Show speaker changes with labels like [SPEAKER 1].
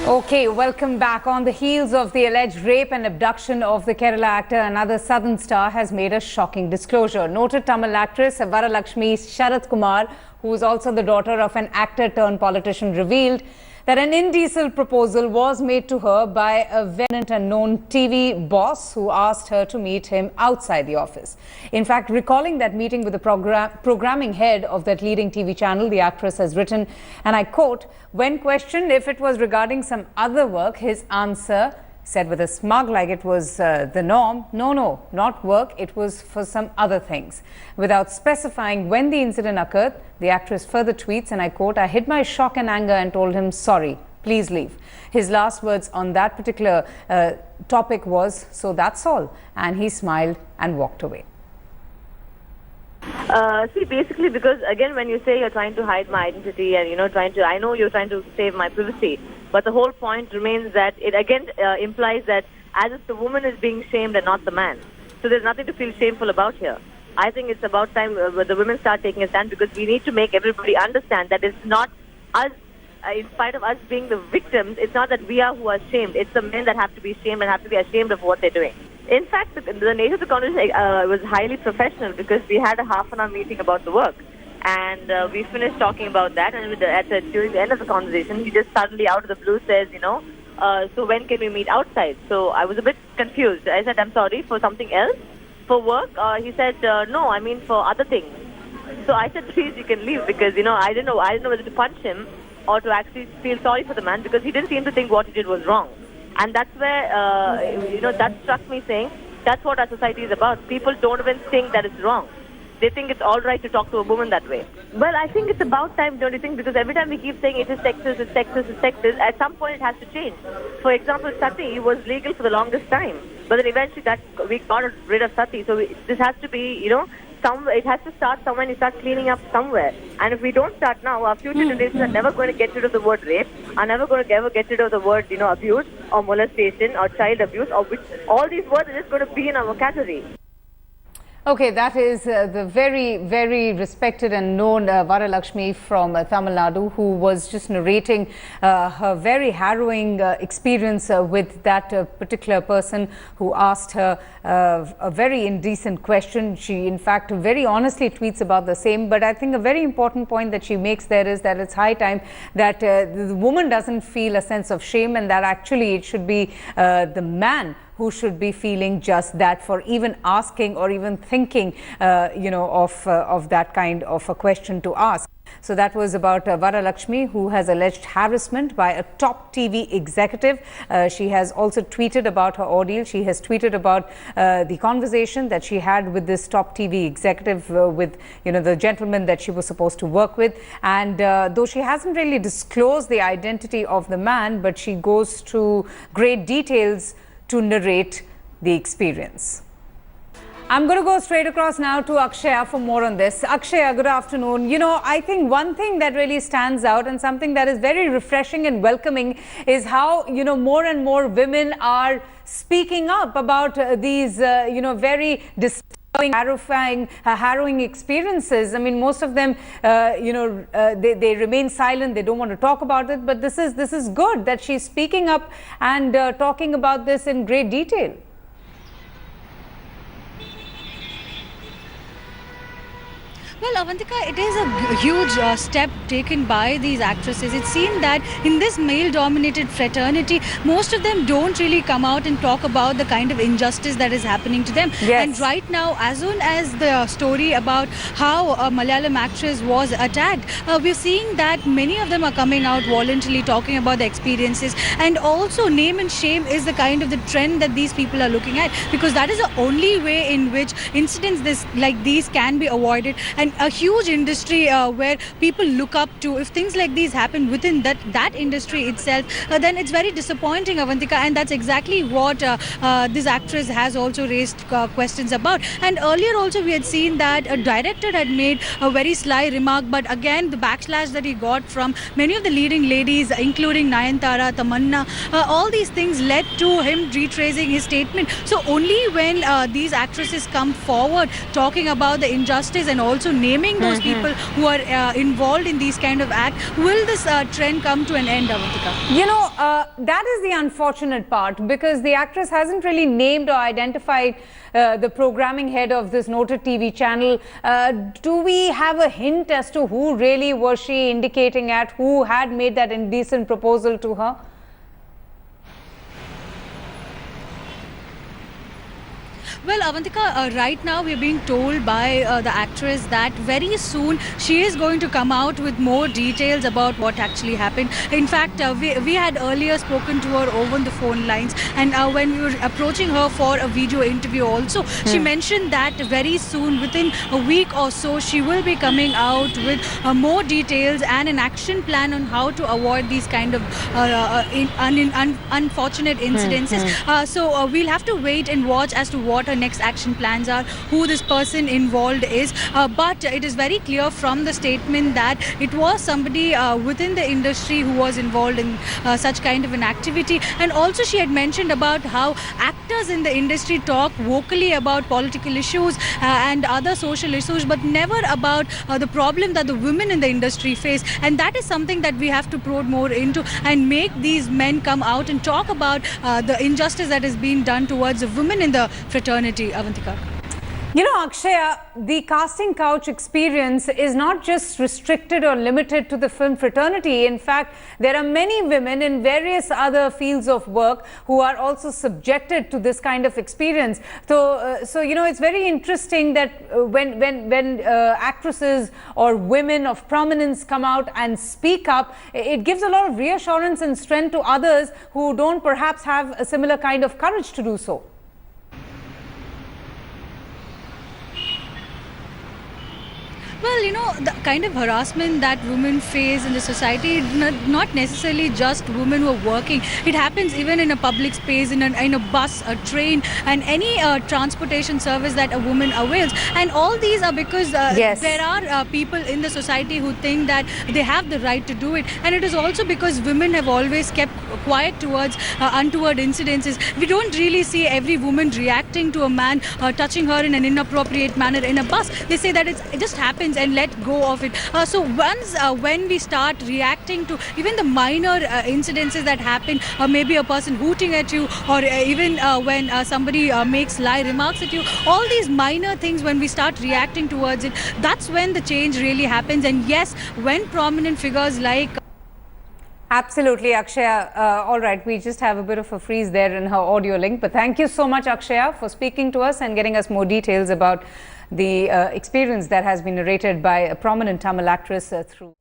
[SPEAKER 1] Okay, welcome back. On the heels of the alleged rape and abduction of the Kerala actor, another Southern star has made a shocking disclosure. Noted Tamil actress Varalaxmi Sarathkumar, who is also the daughter of an actor turned politician, revealed that an indecent proposal was made to her by a venant and known TV boss who asked her to meet him outside the office. In fact, recalling that meeting with the programming head of that leading TV channel, the actress has written, and I quote, "When questioned if it was regarding some other work, his answer said with a smug like it was the norm, no, not work, it was for some other things." Without specifying when the incident occurred, the actress further tweets, and I quote, "I hid my shock and anger and told him, sorry, please leave." His last words on that particular topic was, "So that's all," and he smiled and walked away.
[SPEAKER 2] See, basically, because again, when you say you're trying to hide my identity and I know you're trying to save my privacy, but the whole point remains that it again implies that as if the woman is being shamed and not the man. So there's nothing to feel shameful about here. I think it's about time the women start taking a stand, because we need to make everybody understand that it's not us, in spite of us being the victims, it's not that we are who are shamed. It's the men that have to be shamed and have to be ashamed of what they're doing. In fact, the nature of the conversation was highly professional, because we had a half-an-hour meeting about the work. And we finished talking about that, and during the end of the conversation, he just suddenly out of the blue says, so when can we meet outside? So I was a bit confused. I said, I'm sorry, for something else? For work? He said, no, I mean for other things. So I said, please, you can leave, because, I didn't know whether to punch him or to actually feel sorry for the man, because he didn't seem to think what he did was wrong. And that's where, that struck me, saying that's what our society is about. People don't even think that it's wrong. They think it's all right to talk to a woman that way. Well, I think it's about time, don't you think? Because every time we keep saying it is sexist, it's sexist, it's sexist, at some point it has to change. For example, sati was legal for the longest time, but then eventually we got rid of sati. So this has to be, it has to start somewhere, and you start cleaning up somewhere. And if we don't start now, our future generations are never going to get rid of the word rape, are never going to ever get rid of the word, abuse or molestation or child abuse, or which all these words are just going to be in our vocabulary.
[SPEAKER 1] Okay, that is the very, very respected and known Varalakshmi from Tamil Nadu, who was just narrating her very harrowing experience with that particular person who asked her a very indecent question. She, in fact, very honestly tweets about the same. But I think a very important point that she makes there is that it's high time that the woman doesn't feel a sense of shame, and that actually it should be the man who should be feeling just that, for even asking or even thinking, of that kind of a question to ask. So that was about Varalakshmi, who has alleged harassment by a top TV executive. She has also tweeted about her ordeal. She has tweeted about the conversation that she had with this top TV executive, with the gentleman that she was supposed to work with. And though she hasn't really disclosed the identity of the man, but she goes to great details to narrate the experience. I'm going to go straight across now to Akshaya for more on this. Akshaya, good afternoon. I think one thing that really stands out, and something that is very refreshing and welcoming, is how, more and more women are speaking up about these, very disturbing, harrowing experiences. I mean, most of them, they remain silent. They don't want to talk about it. But this is good that she's speaking up and talking about this in great detail.
[SPEAKER 3] Well, Avantika, it is a huge step taken by these actresses. It's seen that in this male-dominated fraternity, most of them don't really come out and talk about the kind of injustice that is happening to them.
[SPEAKER 1] Yes.
[SPEAKER 3] And right now, as soon as the story about how a Malayalam actress was attacked, we're seeing that many of them are coming out voluntarily talking about the experiences. And also, name and shame is the kind of the trend that these people are looking at, because that is the only way in which incidents like these can be avoided. And a huge industry where people look up to. If things like these happen within that industry itself, then it's very disappointing, Avantika, and that's exactly what this actress has also raised questions about. And earlier also we had seen that a director had made a very sly remark, but again the backlash that he got from many of the leading ladies, including Nayantara, Tamanna, all these things led to him retracing his statement. So only when these actresses come forward talking about the injustice and also naming those people who are involved in these kind of acts, will this trend come to an end, Avantika?
[SPEAKER 1] You know, that is the unfortunate part, because the actress hasn't really named or identified the programming head of this noted TV channel. Do we have a hint as to who really was she indicating at, who had made that indecent proposal to her?
[SPEAKER 3] Well, Avantika, right now we're being told by the actress that very soon she is going to come out with more details about what actually happened. In fact, we had earlier spoken to her over the phone lines, and when we were approaching her for a video interview also, she mentioned that very soon, within a week or so, she will be coming out with more details and an action plan on how to avoid these kind of unfortunate incidences. So we'll have to wait and watch as to what her next action plans are, who this person involved is, but it is very clear from the statement that it was somebody within the industry who was involved in such kind of an activity. And also she had mentioned about how actors in the industry talk vocally about political issues and other social issues, but never about the problem that the women in the industry face. And that is something that we have to probe more into and make these men come out and talk about the injustice that is being done towards the women in the fraternity, Avantika.
[SPEAKER 1] You know, Akshaya, the casting couch experience is not just restricted or limited to the film fraternity. In fact, there are many women in various other fields of work who are also subjected to this kind of experience. So you know, it's very interesting that when actresses or women of prominence come out and speak up, it gives a lot of reassurance and strength to others who don't perhaps have a similar kind of courage to do so.
[SPEAKER 3] Well, you know, the kind of harassment that women face in the society, not necessarily just women who are working. It happens even in a public space, in a bus, a train, and any transportation service that a woman avails. And all these are because there are people in the society who think that they have the right to do it. And it is also because women have always kept quiet towards untoward incidences. We don't really see every woman reacting to a man touching her in an inappropriate manner in a bus. They say that it just happens and let go of it. So once when we start reacting to even the minor incidences that happen, maybe a person hooting at you, or even when somebody makes sly remarks at you, all these minor things, when we start reacting towards it, that's when the change really happens. And yes, when prominent figures like
[SPEAKER 1] Absolutely, Akshaya. All right, we just have a bit of a freeze there in her audio link. But thank you so much, Akshaya, for speaking to us and getting us more details about the experience that has been narrated by a prominent Tamil actress through.